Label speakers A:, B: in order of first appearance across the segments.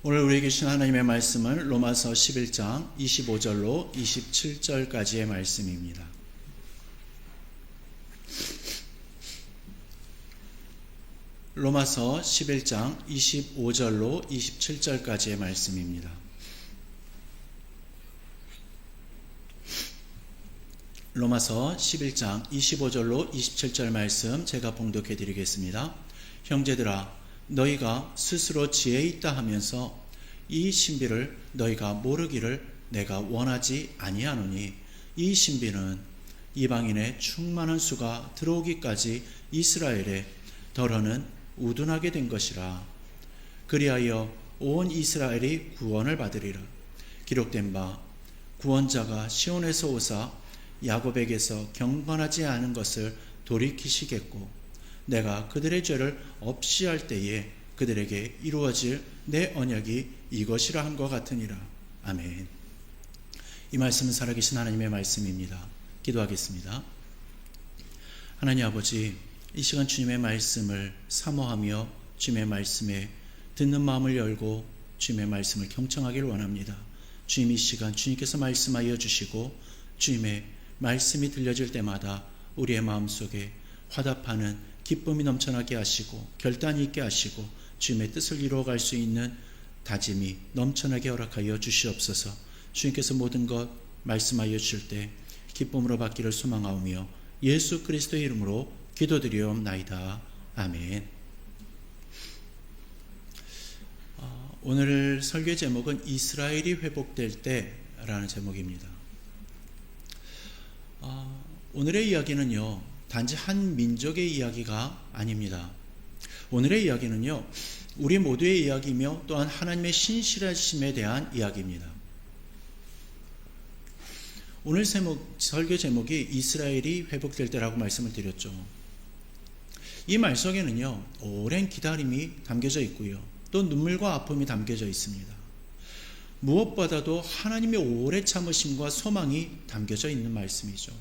A: 오늘 우리에게 주신 하나님의 말씀은 로마서 11장 25절로 27절까지의 말씀입니다. 로마서 11장 25절로 27절까지의 말씀입니다. 로마서 11장 25절로 27절 말씀 제가 봉독해 드리겠습니다. 형제들아, 너희가 스스로 지혜 있다 하면서 이 신비를 너희가 모르기를 내가 원하지 아니하노니, 이 신비는 이방인의 충만한 수가 들어오기까지 이스라엘에 더러는 우둔하게 된 것이라. 그리하여 온 이스라엘이 구원을 받으리라. 기록된 바 구원자가 시온에서 오사 야곱에게서 경건하지 않은 것을 돌이키시겠고, 내가 그들의 죄를 없이 할 때에 그들에게 이루어질 내 언약이 이것이라 한 것 같으니라. 아멘. 이 말씀은 살아계신 하나님의 말씀입니다. 기도하겠습니다. 하나님 아버지, 이 시간 주님의 말씀을 사모하며 주님의 말씀에 듣는 마음을 열고 주님의 말씀을 경청하길 원합니다. 주님, 이 시간 주님께서 말씀하여 주시고 주님의 말씀이 들려질 때마다 우리의 마음속에 화답하는 기쁨이 넘쳐나게 하시고 결단이 있게 하시고 주님의 뜻을 이루어갈 수 있는 다짐이 넘쳐나게 허락하여 주시옵소서. 주님께서 모든 것 말씀하여 주실 때 기쁨으로 받기를 소망하오며 예수 그리스도의 이름으로 기도드리옵나이다. 아멘. 오늘 설교 제목은 이스라엘이 회복될 때라는 제목입니다. 오늘의 이야기는요, 단지 한 민족의 이야기가 아닙니다. 오늘의 이야기는요, 우리 모두의 이야기이며 또한 하나님의 신실하심에 대한 이야기입니다. 오늘 설교 제목이 이스라엘이 회복될 때라고 말씀을 드렸죠. 이 말 속에는요, 오랜 기다림이 담겨져 있고요, 또 눈물과 아픔이 담겨져 있습니다. 무엇보다도 하나님의 오래 참으심과 소망이 담겨져 있는 말씀이죠.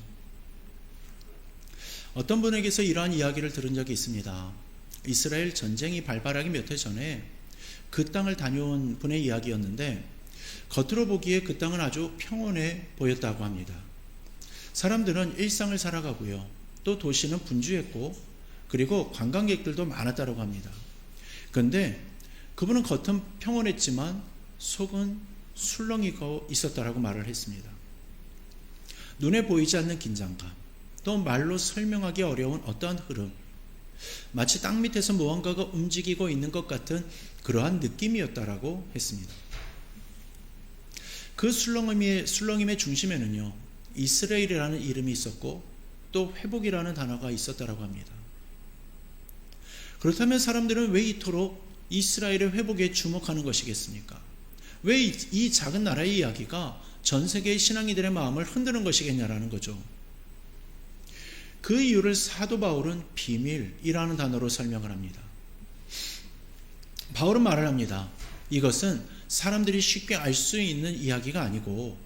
A: 어떤 분에게서 이러한 이야기를 들은 적이 있습니다. 이스라엘 전쟁이 발발하기 몇 해 전에 그 땅을 다녀온 분의 이야기였는데, 겉으로 보기에 그 땅은 아주 평온해 보였다고 합니다. 사람들은 일상을 살아가고요, 또 도시는 분주했고, 그리고 관광객들도 많았다고 합니다. 그런데 그분은 겉은 평온했지만 속은 술렁이고 있었다라고 말을 했습니다. 눈에 보이지 않는 긴장감, 또 말로 설명하기 어려운 어떠한 흐름, 마치 땅 밑에서 무언가가 움직이고 있는 것 같은 그러한 느낌이었다라고 했습니다. 그 술렁임의 중심에는요, 이스라엘이라는 이름이 있었고 또 회복이라는 단어가 있었다라고 합니다. 그렇다면 사람들은 왜 이토록 이스라엘의 회복에 주목하는 것이겠습니까? 왜 이 작은 나라의 이야기가 전 세계의 신앙이들의 마음을 흔드는 것이겠냐라는 거죠. 그 이유를 사도 바울은 비밀이라는 단어로 설명을 합니다. 바울은 말을 합니다. 이것은 사람들이 쉽게 알 수 있는 이야기가 아니고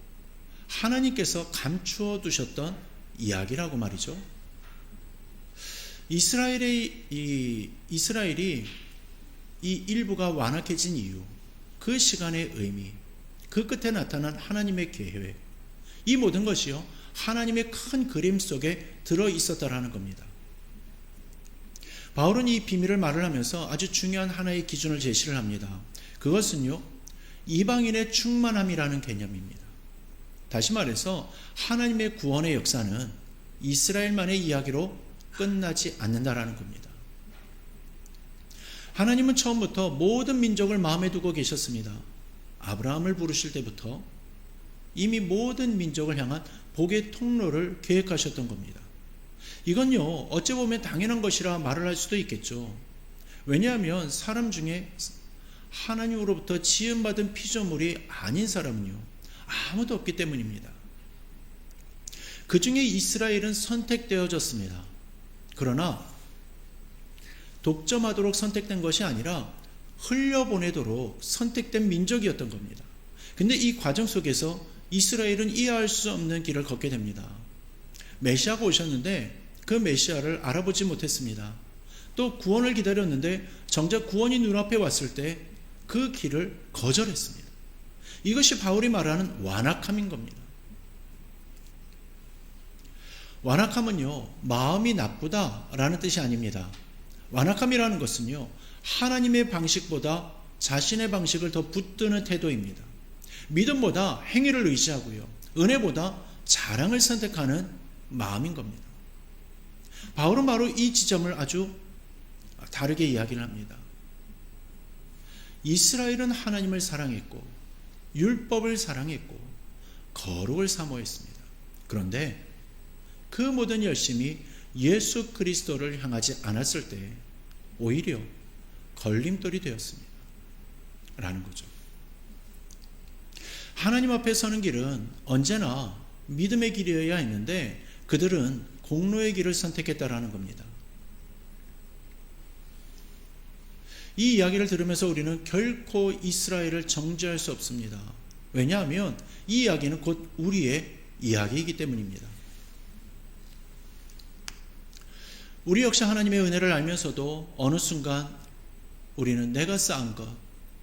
A: 하나님께서 감추어 두셨던 이야기라고 말이죠. 이스라엘이 이 일부가 완악해진 이유, 그 시간의 의미, 그 끝에 나타난 하나님의 계획, 이 모든 것이요, 하나님의 큰 그림 속에 들어 있었다라는 겁니다. 바울은 이 비밀을 말을 하면서 아주 중요한 하나의 기준을 제시를 합니다. 그것은요, 이방인의 충만함이라는 개념입니다. 다시 말해서 하나님의 구원의 역사는 이스라엘만의 이야기로 끝나지 않는다라는 겁니다. 하나님은 처음부터 모든 민족을 마음에 두고 계셨습니다. 아브라함을 부르실 때부터 이미 모든 민족을 향한 복의 통로를 계획하셨던 겁니다. 이건요, 어찌 보면 당연한 것이라 말을 할 수도 있겠죠. 왜냐하면 사람 중에 하나님으로부터 지음받은 피조물이 아닌 사람은요, 아무도 없기 때문입니다. 그 중에 이스라엘은 선택되어졌습니다. 그러나 독점하도록 선택된 것이 아니라 흘려보내도록 선택된 민족이었던 겁니다. 근데 이 과정 속에서 이스라엘은 이해할 수 없는 길을 걷게 됩니다. 메시아가 오셨는데 그 메시아를 알아보지 못했습니다. 또 구원을 기다렸는데 정작 구원이 눈앞에 왔을 때 그 길을 거절했습니다. 이것이 바울이 말하는 완악함인 겁니다. 완악함은요, 마음이 나쁘다라는 뜻이 아닙니다. 완악함이라는 것은요, 하나님의 방식보다 자신의 방식을 더 붙드는 태도입니다. 믿음보다 행위를 의지하고요, 은혜보다 자랑을 선택하는 마음인 겁니다. 바울은 바로 이 지점을 아주 다르게 이야기를 합니다. 이스라엘은 하나님을 사랑했고 율법을 사랑했고 거룩을 사모했습니다. 그런데 그 모든 열심이 예수 그리스도를 향하지 않았을 때 오히려 걸림돌이 되었습니다. 라는 거죠. 하나님 앞에 서는 길은 언제나 믿음의 길이어야 했는데 그들은 공로의 길을 선택했다라는 겁니다. 이 이야기를 들으면서 우리는 결코 이스라엘을 정죄할 수 없습니다. 왜냐하면 이 이야기는 곧 우리의 이야기이기 때문입니다. 우리 역시 하나님의 은혜를 알면서도 어느 순간 우리는 내가 쌓은 것,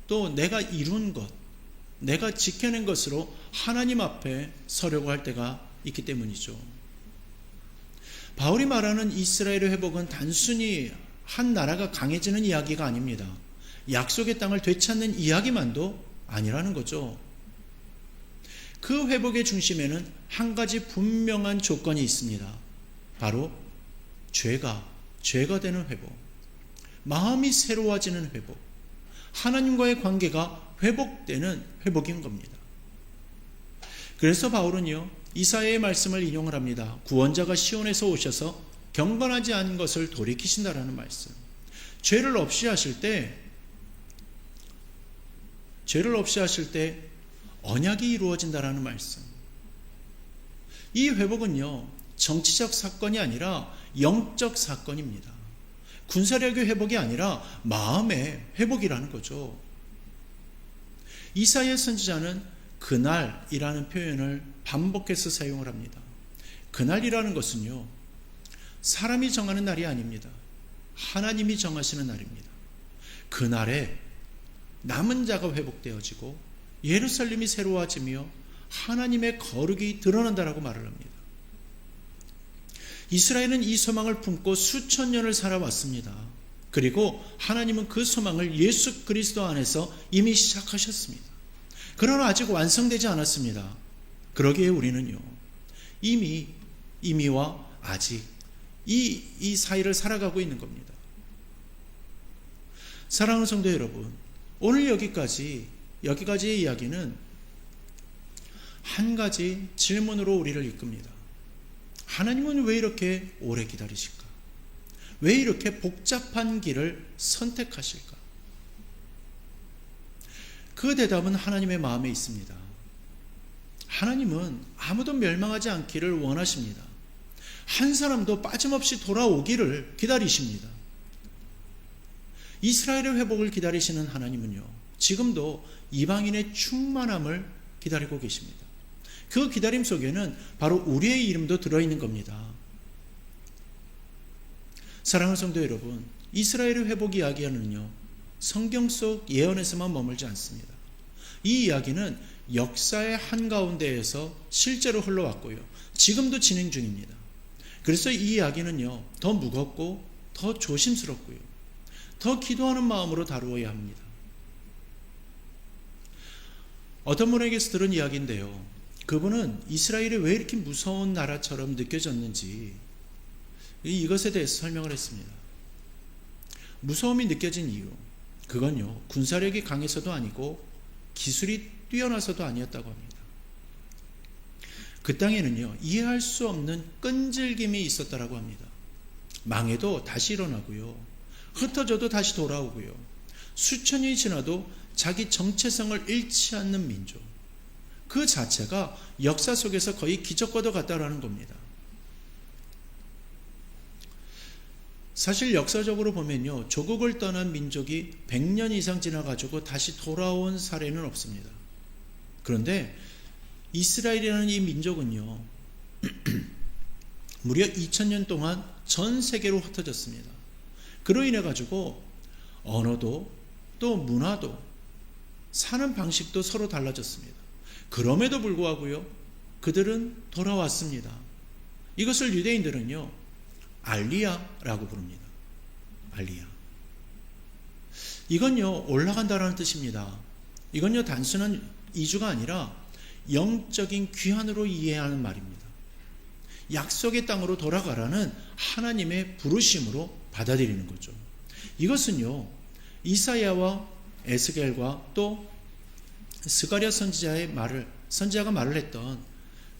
A: 또 내가 이룬 것, 내가 지켜낸 것으로 하나님 앞에 서려고 할 때가 있기 때문이죠. 바울이 말하는 이스라엘의 회복은 단순히 한 나라가 강해지는 이야기가 아닙니다. 약속의 땅을 되찾는 이야기만도 아니라는 거죠. 그 회복의 중심에는 한 가지 분명한 조건이 있습니다. 바로 죄가 되는 회복, 마음이 새로워지는 회복, 하나님과의 관계가 회복되는 회복인 겁니다. 그래서 바울은요, 이사야의 말씀을 인용을 합니다. 구원자가 시온에서 오셔서 경건하지 않은 것을 돌이키신다라는 말씀. 죄를 없이 하실 때 언약이 이루어진다라는 말씀. 이 회복은요, 정치적 사건이 아니라 영적 사건입니다. 군사력의 회복이 아니라 마음의 회복이라는 거죠. 이사야 선지자는 그날이라는 표현을 반복해서 사용을 합니다. 그날이라는 것은요, 사람이 정하는 날이 아닙니다. 하나님이 정하시는 날입니다. 그날에 남은 자가 회복되어지고 예루살렘이 새로워지며 하나님의 거룩이 드러난다라고 말을 합니다. 이스라엘은 이 소망을 품고 수천 년을 살아왔습니다. 그리고 하나님은 그 소망을 예수 그리스도 안에서 이미 시작하셨습니다. 그러나 아직 완성되지 않았습니다. 그러기에 우리는요, 이미와 아직 이 사이를 살아가고 있는 겁니다. 사랑하는 성도 여러분, 오늘 여기까지의 이야기는 한 가지 질문으로 우리를 이끕니다. 하나님은 왜 이렇게 오래 기다리실까? 왜 이렇게 복잡한 길을 선택하실까? 그 대답은 하나님의 마음에 있습니다. 하나님은 아무도 멸망하지 않기를 원하십니다. 한 사람도 빠짐없이 돌아오기를 기다리십니다. 이스라엘의 회복을 기다리시는 하나님은요, 지금도 이방인의 충만함을 기다리고 계십니다. 그 기다림 속에는 바로 우리의 이름도 들어있는 겁니다. 사랑하는 성도 여러분, 이스라엘의 회복 이야기는요, 성경 속 예언에서만 머물지 않습니다. 이 이야기는 역사의 한가운데에서 실제로 흘러왔고요, 지금도 진행 중입니다. 그래서 이 이야기는요, 더 무겁고 더 조심스럽고요, 더 기도하는 마음으로 다루어야 합니다. 어떤 분에게서 들은 이야기인데요, 그분은 이스라엘이 왜 이렇게 무서운 나라처럼 느껴졌는지 이것에 대해서 설명을 했습니다. 무서움이 느껴진 이유, 그건요, 군사력이 강해서도 아니고 기술이 뛰어나서도 아니었다고 합니다. 그 땅에는요, 이해할 수 없는 끈질김이 있었다라고 합니다. 망해도 다시 일어나고요, 흩어져도 다시 돌아오고요, 수천년이 지나도 자기 정체성을 잃지 않는 민족, 그 자체가 역사 속에서 거의 기적과도 같다라는 겁니다. 사실 역사적으로 보면요, 조국을 떠난 민족이 100년 이상 지나가지고 다시 돌아온 사례는 없습니다. 그런데 이스라엘이라는 이 민족은요, 무려 2000년 동안 전 세계로 흩어졌습니다. 그로 인해 가지고 언어도 또 문화도 사는 방식도 서로 달라졌습니다. 그럼에도 불구하고요, 그들은 돌아왔습니다. 이것을 유대인들은요, 알리야라고 부릅니다. 알리야. 이건요, 올라간다라는 뜻입니다. 이건요, 단순한 이주가 아니라 영적인 귀환으로 이해하는 말입니다. 약속의 땅으로 돌아가라는 하나님의 부르심으로 받아들이는 거죠. 이것은요, 이사야와 에스겔과 또 스가랴 선지자가 말을 했던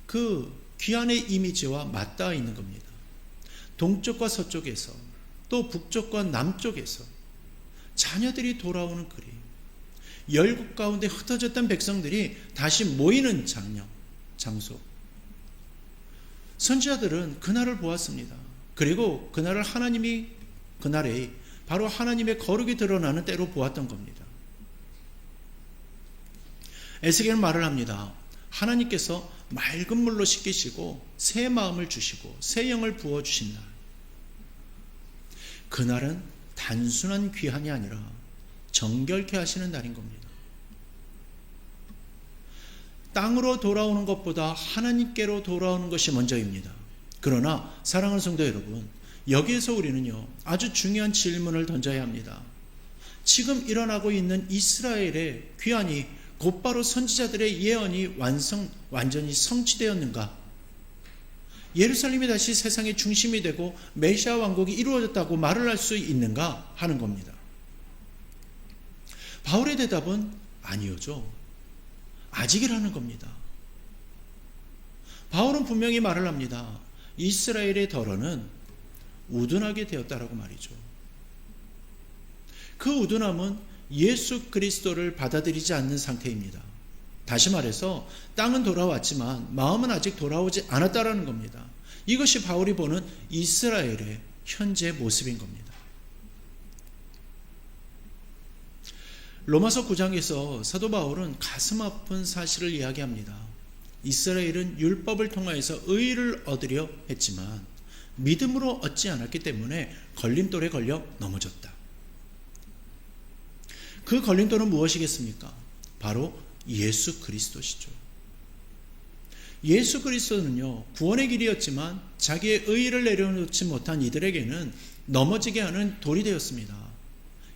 A: 그 귀환의 이미지와 맞닿아 있는 겁니다. 동쪽과 서쪽에서 또 북쪽과 남쪽에서 자녀들이 돌아오는 그림, 열국 가운데 흩어졌던 백성들이 다시 모이는 장소. 선지자들은 그날을 보았습니다. 그리고 그날을 그날에 바로 하나님의 거룩이 드러나는 때로 보았던 겁니다. 에스겔은 말을 합니다. 하나님께서 맑은 물로 씻기시고 새 마음을 주시고 새 영을 부어주신 날. 그날은 단순한 귀환이 아니라 정결케 하시는 날인 겁니다. 땅으로 돌아오는 것보다 하나님께로 돌아오는 것이 먼저입니다. 그러나 사랑하는 성도 여러분, 여기에서 우리는요, 아주 중요한 질문을 던져야 합니다. 지금 일어나고 있는 이스라엘의 귀환이 곧바로 선지자들의 예언이 완전히 성취되었는가? 예루살렘이 다시 세상의 중심이 되고 메시아 왕국이 이루어졌다고 말을 할 수 있는가 하는 겁니다. 바울의 대답은 아니오죠. 아직이라는 겁니다. 바울은 분명히 말을 합니다. 이스라엘의 덜어는 우둔하게 되었다라고 말이죠. 그 우둔함은 예수 그리스도를 받아들이지 않는 상태입니다. 다시 말해서 땅은 돌아왔지만 마음은 아직 돌아오지 않았다라는 겁니다. 이것이 바울이 보는 이스라엘의 현재 모습인 겁니다. 로마서 9장에서 사도 바울은 가슴 아픈 사실을 이야기합니다. 이스라엘은 율법을 통하여서 의를 얻으려 했지만 믿음으로 얻지 않았기 때문에 걸림돌에 걸려 넘어졌다. 그 걸림돌은 무엇이겠습니까? 바로 예수 그리스도시죠. 예수 그리스도는요, 구원의 길이었지만 자기의 의의를 내려놓지 못한 이들에게는 넘어지게 하는 돌이 되었습니다.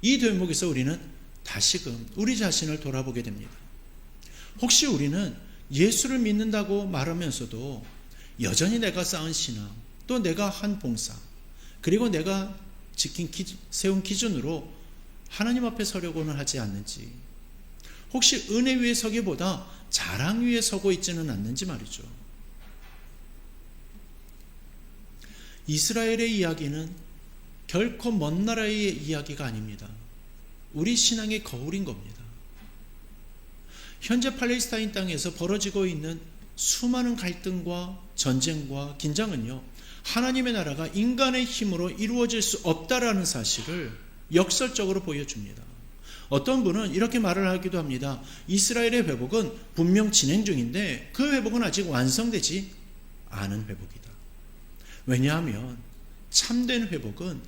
A: 이 대목에서 우리는 다시금 우리 자신을 돌아보게 됩니다. 혹시 우리는 예수를 믿는다고 말하면서도 여전히 내가 쌓은 신앙, 또 내가 한 봉사, 그리고 내가 세운 기준으로 하나님 앞에 서려고는 하지 않는지, 혹시 은혜 위에 서기보다 자랑 위에 서고 있지는 않는지 말이죠. 이스라엘의 이야기는 결코 먼 나라의 이야기가 아닙니다. 우리 신앙의 거울인 겁니다. 현재 팔레스타인 땅에서 벌어지고 있는 수많은 갈등과 전쟁과 긴장은요, 하나님의 나라가 인간의 힘으로 이루어질 수 없다라는 사실을 역설적으로 보여줍니다. 어떤 분은 이렇게 말을 하기도 합니다. 이스라엘의 회복은 분명 진행 중인데 그 회복은 아직 완성되지 않은 회복이다. 왜냐하면 참된 회복은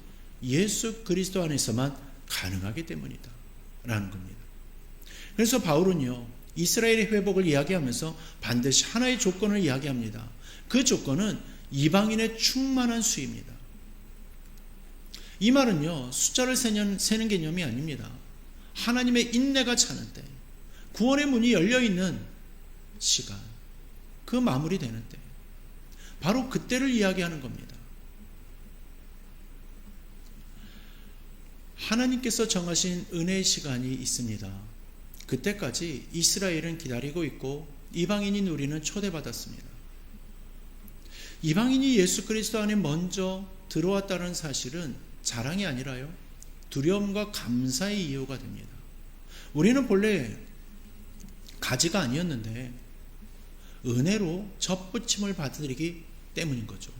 A: 예수 그리스도 안에서만 가능하기 때문이다 라는 겁니다. 그래서 바울은요, 이스라엘의 회복을 이야기하면서 반드시 하나의 조건을 이야기합니다. 그 조건은 이방인의 충만한 수입니다. 이 말은요, 숫자를 세는 개념이 아닙니다. 하나님의 인내가 차는 때, 구원의 문이 열려있는 시간, 그 마무리되는 때, 바로 그때를 이야기하는 겁니다. 하나님께서 정하신 은혜의 시간이 있습니다. 그때까지 이스라엘은 기다리고 있고 이방인인 우리는 초대받았습니다. 이방인이 예수 그리스도 안에 먼저 들어왔다는 사실은 자랑이 아니라요, 두려움과 감사의 이유가 됩니다. 우리는 본래 가지가 아니었는데 은혜로 접붙임을 받아들이기 때문인 거죠.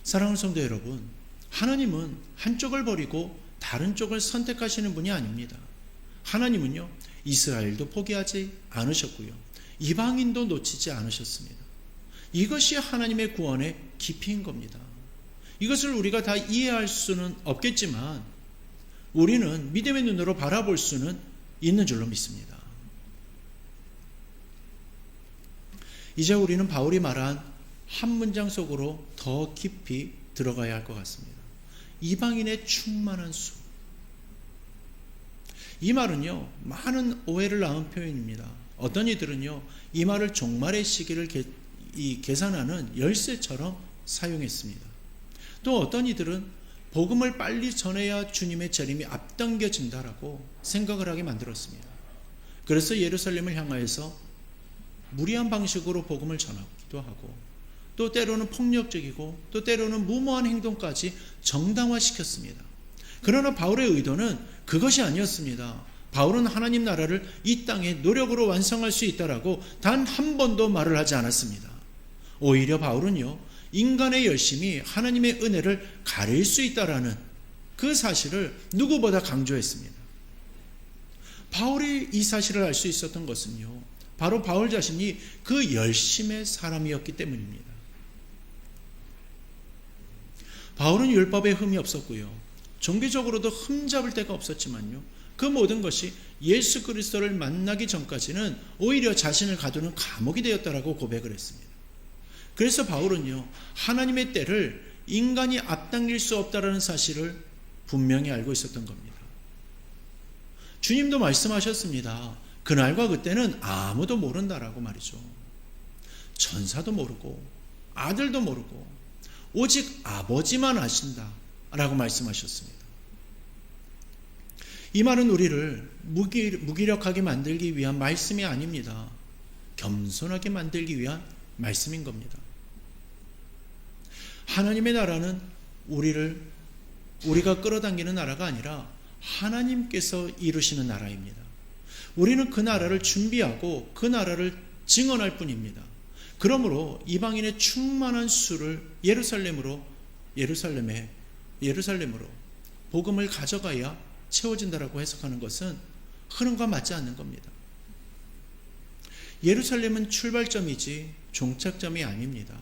A: 사랑하는 성도 여러분, 하나님은 한쪽을 버리고 다른 쪽을 선택하시는 분이 아닙니다. 하나님은요, 이스라엘도 포기하지 않으셨고요, 이방인도 놓치지 않으셨습니다. 이것이 하나님의 구원의 깊이인 겁니다. 이것을 우리가 다 이해할 수는 없겠지만 우리는 믿음의 눈으로 바라볼 수는 있는 줄로 믿습니다. 이제 우리는 바울이 말한 한 문장 속으로 더 깊이 들어가야 할 것 같습니다. 이방인의 충만한 수. 이 말은요, 많은 오해를 낳은 표현입니다. 어떤 이들은요, 이 말을 종말의 시기를 계산하는 열쇠처럼 사용했습니다. 또 어떤 이들은 복음을 빨리 전해야 주님의 재림이 앞당겨진다라고 생각을 하게 만들었습니다. 그래서 예루살렘을 향하여서 무리한 방식으로 복음을 전하기도 하고, 또 때로는 폭력적이고 또 때로는 무모한 행동까지 정당화시켰습니다. 그러나 바울의 의도는 그것이 아니었습니다. 바울은 하나님 나라를 이 땅에 노력으로 완성할 수 있다라고 단 한 번도 말을 하지 않았습니다. 오히려 바울은요, 인간의 열심이 하나님의 은혜를 가릴 수 있다라는 그 사실을 누구보다 강조했습니다. 바울이 이 사실을 알 수 있었던 것은요, 바로 바울 자신이 그 열심의 사람이었기 때문입니다. 바울은 율법에 흠이 없었고요, 종교적으로도 흠잡을 데가 없었지만요, 그 모든 것이 예수 그리스도를 만나기 전까지는 오히려 자신을 가두는 감옥이 되었다라고 고백을 했습니다. 그래서 바울은요, 하나님의 때를 인간이 앞당길 수 없다라는 사실을 분명히 알고 있었던 겁니다. 주님도 말씀하셨습니다. 그날과 그때는 아무도 모른다라고 말이죠. 천사도 모르고 아들도 모르고 오직 아버지만 아신다라고 말씀하셨습니다. 이 말은 우리를 무기력하게 만들기 위한 말씀이 아닙니다. 겸손하게 만들기 위한 말씀인 겁니다. 하나님의 나라는 우리가 끌어당기는 나라가 아니라 하나님께서 이루시는 나라입니다. 우리는 그 나라를 준비하고 그 나라를 증언할 뿐입니다. 그러므로 이방인의 충만한 수를 예루살렘으로 복음을 가져가야 채워진다라고 해석하는 것은 흐름과 맞지 않는 겁니다. 예루살렘은 출발점이지 종착점이 아닙니다.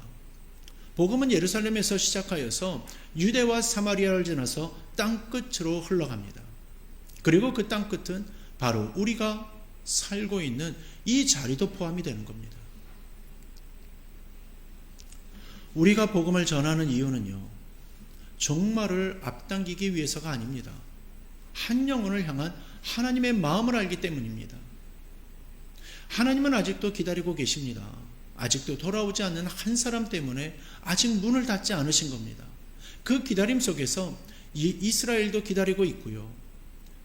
A: 복음은 예루살렘에서 시작하여서 유대와 사마리아를 지나서 땅끝으로 흘러갑니다. 그리고 그 땅끝은 바로 우리가 살고 있는 이 자리도 포함이 되는 겁니다. 우리가 복음을 전하는 이유는요, 종말을 앞당기기 위해서가 아닙니다. 한 영혼을 향한 하나님의 마음을 알기 때문입니다. 하나님은 아직도 기다리고 계십니다. 아직도 돌아오지 않는 한 사람 때문에 아직 문을 닫지 않으신 겁니다. 그 기다림 속에서 이스라엘도 기다리고 있고요,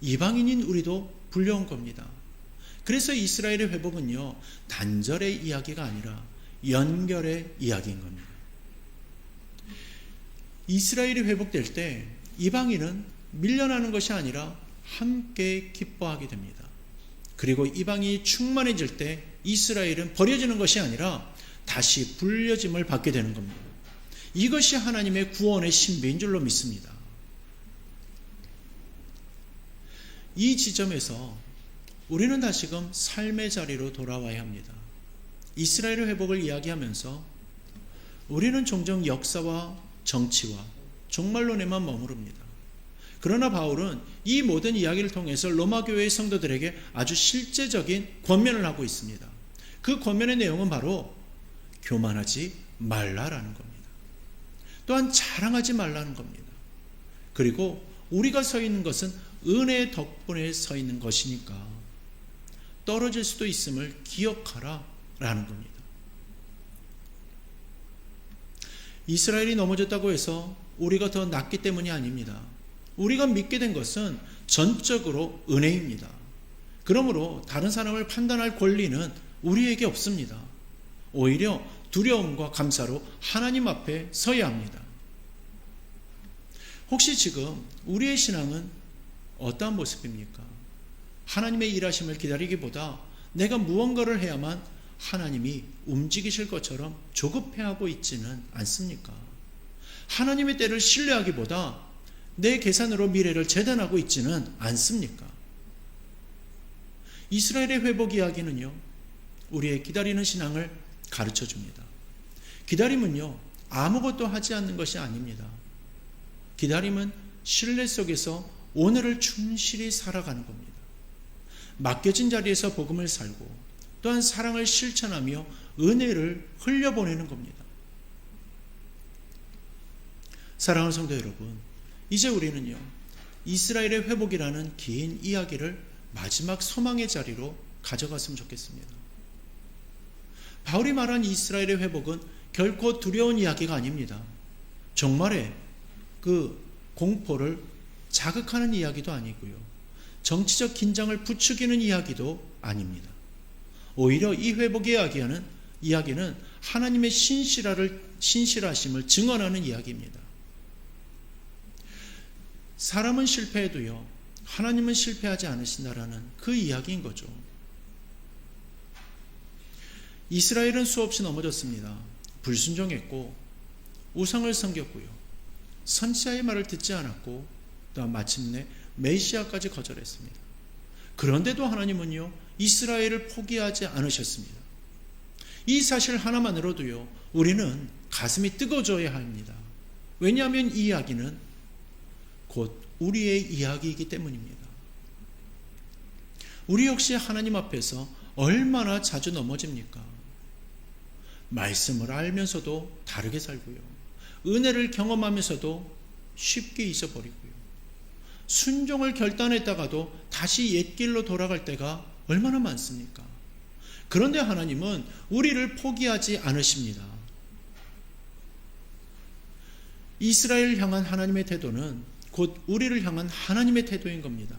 A: 이방인인 우리도 불려온 겁니다. 그래서 이스라엘의 회복은요, 단절의 이야기가 아니라 연결의 이야기인 겁니다. 이스라엘이 회복될 때 이방인은 밀려나는 것이 아니라 함께 기뻐하게 됩니다. 그리고 이방인이 충만해질 때 이스라엘은 버려지는 것이 아니라 다시 불려짐을 받게 되는 겁니다. 이것이 하나님의 구원의 신비인 줄로 믿습니다. 이 지점에서 우리는 다시금 삶의 자리로 돌아와야 합니다. 이스라엘의 회복을 이야기하면서 우리는 종종 역사와 정치와 종말론에만 머무릅니다. 그러나 바울은 이 모든 이야기를 통해서 로마 교회의 성도들에게 아주 실제적인 권면을 하고 있습니다. 그 권면의 내용은 바로 교만하지 말라라는 겁니다. 또한 자랑하지 말라는 겁니다. 그리고 우리가 서 있는 것은 은혜의 덕분에 서 있는 것이니까 떨어질 수도 있음을 기억하라 라는 겁니다. 이스라엘이 넘어졌다고 해서 우리가 더 낫기 때문이 아닙니다. 우리가 믿게 된 것은 전적으로 은혜입니다. 그러므로 다른 사람을 판단할 권리는 우리에게 없습니다. 오히려 두려움과 감사로 하나님 앞에 서야 합니다. 혹시 지금 우리의 신앙은 어떠한 모습입니까? 하나님의 일하심을 기다리기보다 내가 무언가를 해야만 하나님이 움직이실 것처럼 조급해하고 있지는 않습니까? 하나님의 때를 신뢰하기보다 내 계산으로 미래를 재단하고 있지는 않습니까? 이스라엘의 회복 이야기는요, 우리의 기다리는 신앙을 가르쳐 줍니다. 기다림은요, 아무것도 하지 않는 것이 아닙니다. 기다림은 신뢰 속에서 오늘을 충실히 살아가는 겁니다. 맡겨진 자리에서 복음을 살고 또한 사랑을 실천하며 은혜를 흘려보내는 겁니다. 사랑하는 성도 여러분, 이제 우리는요, 이스라엘의 회복이라는 긴 이야기를 마지막 소망의 자리로 가져갔으면 좋겠습니다. 바울이 말한 이스라엘의 회복은 결코 두려운 이야기가 아닙니다. 종말의 그 공포를 자극하는 이야기도 아니고요, 정치적 긴장을 부추기는 이야기도 아닙니다. 오히려 이 회복의 이야기는 하나님의 신실하심을 증언하는 이야기입니다. 사람은 실패해도요, 하나님은 실패하지 않으신다라는 그 이야기인 거죠. 이스라엘은 수없이 넘어졌습니다. 불순종했고 우상을 섬겼고요, 선지자의 말을 듣지 않았고 또한 마침내 메시아까지 거절했습니다. 그런데도 하나님은요, 이스라엘을 포기하지 않으셨습니다. 이 사실 하나만으로도요, 우리는 가슴이 뜨거워져야 합니다. 왜냐하면 이 이야기는 곧 우리의 이야기이기 때문입니다. 우리 역시 하나님 앞에서 얼마나 자주 넘어집니까? 말씀을 알면서도 다르게 살고요, 은혜를 경험하면서도 쉽게 잊어버리고요, 순종을 결단했다가도 다시 옛길로 돌아갈 때가 얼마나 많습니까? 그런데 하나님은 우리를 포기하지 않으십니다. 이스라엘을 향한 하나님의 태도는 곧 우리를 향한 하나님의 태도인 겁니다.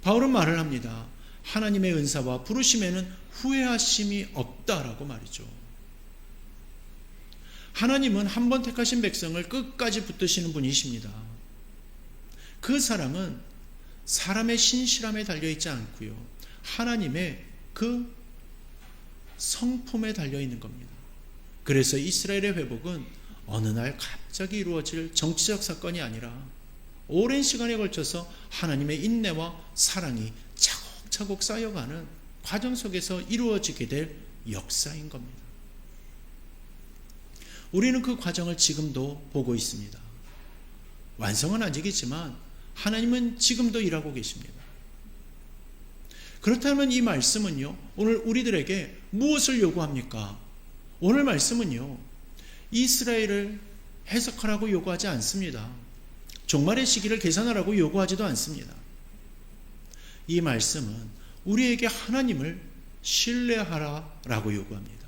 A: 바울은 말을 합니다. 하나님의 은사와 부르심에는 후회하심이 없다라고 말이죠. 하나님은 한 번 택하신 백성을 끝까지 붙드시는 분이십니다. 그 사랑은 사람의 신실함에 달려있지 않고요, 하나님의 그 성품에 달려있는 겁니다. 그래서 이스라엘의 회복은 어느 날 갑자기 이루어질 정치적 사건이 아니라 오랜 시간에 걸쳐서 하나님의 인내와 사랑이 차곡차곡 쌓여가는 과정 속에서 이루어지게 될 역사인 겁니다. 우리는 그 과정을 지금도 보고 있습니다. 완성은 아니겠지만 하나님은 지금도 일하고 계십니다. 그렇다면 이 말씀은요, 오늘 우리들에게 무엇을 요구합니까? 오늘 말씀은요, 이스라엘을 해석하라고 요구하지 않습니다. 종말의 시기를 계산하라고 요구하지도 않습니다. 이 말씀은 우리에게 하나님을 신뢰하라라고 요구합니다.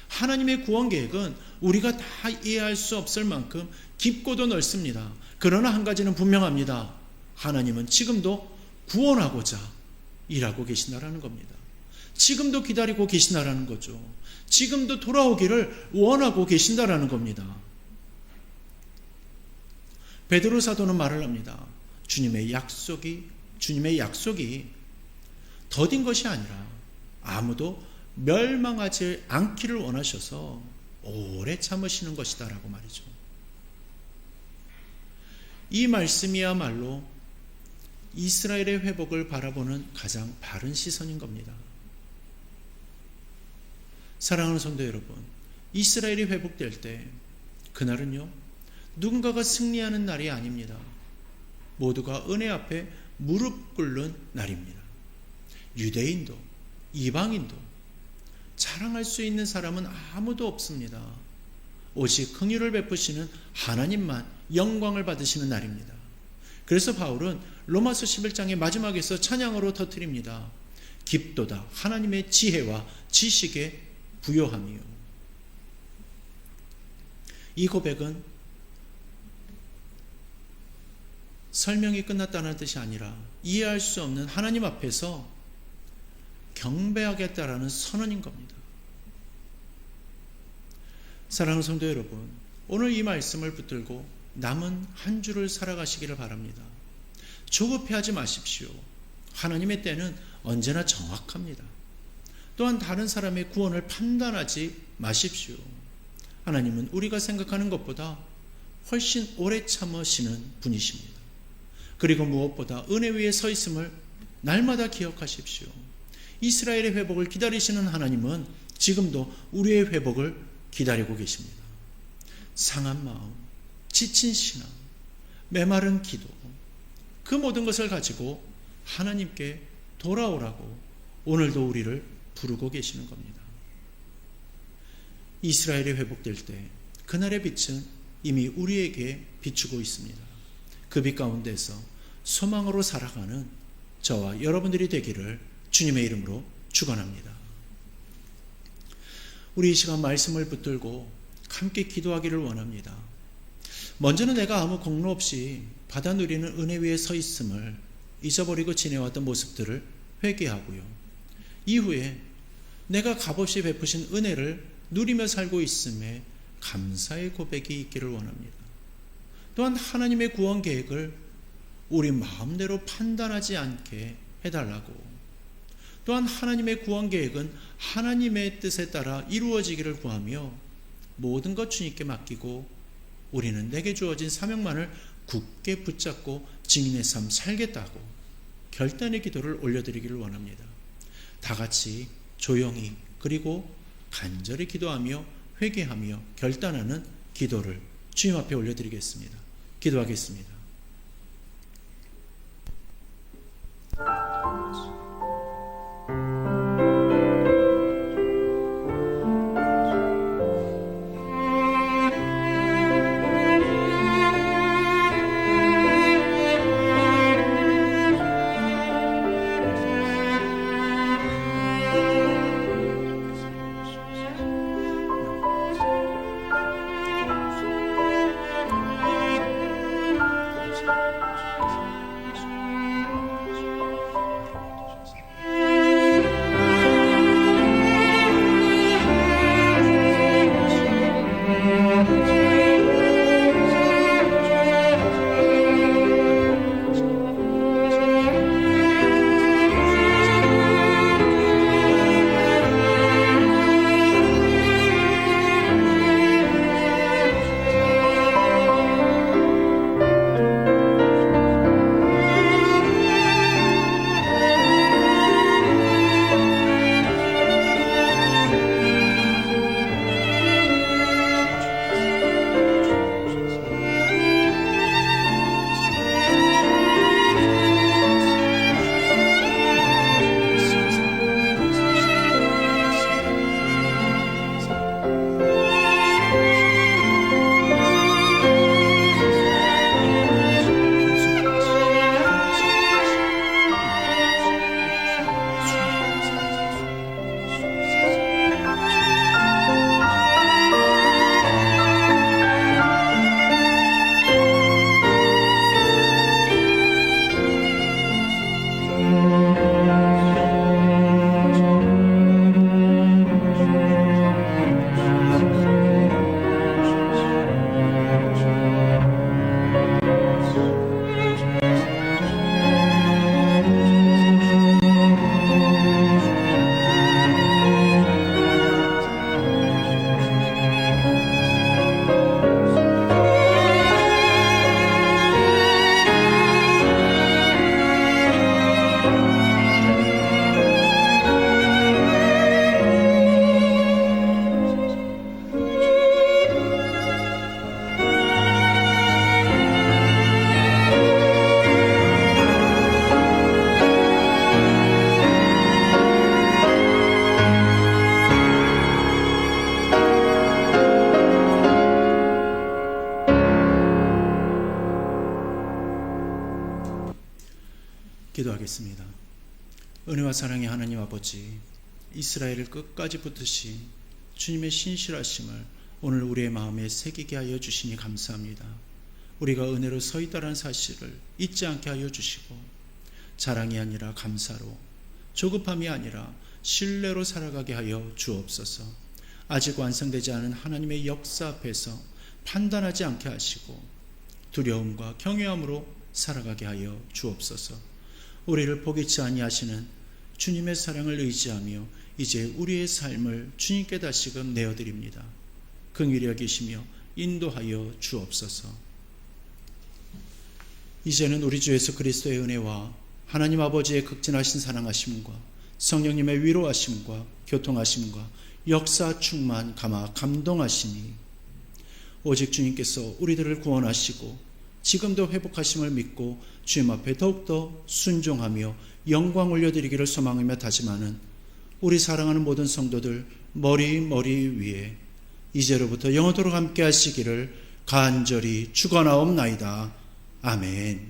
A: 하나님의 구원 계획은 우리가 다 이해할 수 없을 만큼 깊고도 넓습니다. 그러나 한 가지는 분명합니다. 하나님은 지금도 구원하고자 일하고 계신다라는 겁니다. 지금도 기다리고 계신다라는 거죠. 지금도 돌아오기를 원하고 계신다라는 겁니다. 베드로 사도는 말을 합니다. 주님의 약속이 더딘 것이 아니라 아무도 멸망하지 않기를 원하셔서 오래 참으시는 것이다 라고 말이죠. 이 말씀이야말로 이스라엘의 회복을 바라보는 가장 바른 시선인 겁니다. 사랑하는 성도 여러분, 이스라엘이 회복될 때 그날은요, 누군가가 승리하는 날이 아닙니다. 모두가 은혜 앞에 무릎 꿇는 날입니다. 유대인도 이방인도 자랑할 수 있는 사람은 아무도 없습니다. 오직 긍휼을 베푸시는 하나님만 영광을 받으시는 날입니다. 그래서 바울은 로마서 11장의 마지막에서 찬양으로 터뜨립니다. 깊도다 하나님의 지혜와 지식에 부요함이요. 이 고백은 설명이 끝났다는 뜻이 아니라 이해할 수 없는 하나님 앞에서 경배하겠다라는 선언인 겁니다. 사랑하는 성도 여러분, 오늘 이 말씀을 붙들고 남은 한 주를 살아가시기를 바랍니다. 조급해하지 마십시오. 하나님의 때는 언제나 정확합니다. 또한 다른 사람의 구원을 판단하지 마십시오. 하나님은 우리가 생각하는 것보다 훨씬 오래 참으시는 분이십니다. 그리고 무엇보다 은혜 위에 서 있음을 날마다 기억하십시오. 이스라엘의 회복을 기다리시는 하나님은 지금도 우리의 회복을 기다리고 계십니다. 상한 마음, 지친 신앙, 메마른 기도, 그 모든 것을 가지고 하나님께 돌아오라고 오늘도 우리를 부르고 계시는 겁니다. 이스라엘이 회복될 때 그날의 빛은 이미 우리에게 비추고 있습니다. 그 빛 가운데서 소망으로 살아가는 저와 여러분들이 되기를 주님의 이름으로 축원합니다. 우리 이 시간 말씀을 붙들고 함께 기도하기를 원합니다. 먼저는 내가 아무 공로 없이 받아 누리는 은혜 위에 서 있음을 잊어버리고 지내왔던 모습들을 회개하고요. 이후에 내가 값없이 베푸신 은혜를 누리며 살고 있음에 감사의 고백이 있기를 원합니다. 또한 하나님의 구원 계획을 우리 마음대로 판단하지 않게 해달라고, 또한 하나님의 구원 계획은 하나님의 뜻에 따라 이루어지기를 구하며 모든 것 주님께 맡기고 우리는 내게 주어진 사명만을 굳게 붙잡고 증인의 삶 살겠다고 결단의 기도를 올려드리기를 원합니다. 다 같이 조용히 그리고 간절히 기도하며 회개하며 결단하는 기도를 주님 앞에 올려드리겠습니다. 기도하겠습니다. 기도하겠습니다. 은혜와 사랑의 하나님 아버지, 이스라엘을 끝까지 붙드신 주님의 신실하심을 오늘 우리의 마음에 새기게 하여 주시니 감사합니다. 우리가 은혜로 서 있다는 사실을 잊지 않게 하여 주시고 자랑이 아니라 감사로, 조급함이 아니라 신뢰로 살아가게 하여 주옵소서. 아직 완성되지 않은 하나님의 역사 앞에서 판단하지 않게 하시고 두려움과 경외함으로 살아가게 하여 주옵소서. 우리를 포기치 아니하시는 주님의 사랑을 의지하며 이제 우리의 삶을 주님께 다시금 내어드립니다. 긍휼히 여기시며 인도하여 주옵소서. 이제는 우리 주 예수 그리스도의 은혜와 하나님 아버지의 극진하신 사랑하심과 성령님의 위로하심과 교통하심과 역사 충만 감화 감동하시니 오직 주님께서 우리들을 구원하시고 지금도 회복하심을 믿고 주님 앞에 더욱더 순종하며 영광 올려드리기를 소망하며 다짐하는 우리 사랑하는 모든 성도들 머리 위에 이제로부터 영원토록 함께 하시기를 간절히 축원하옵나이다. 아멘.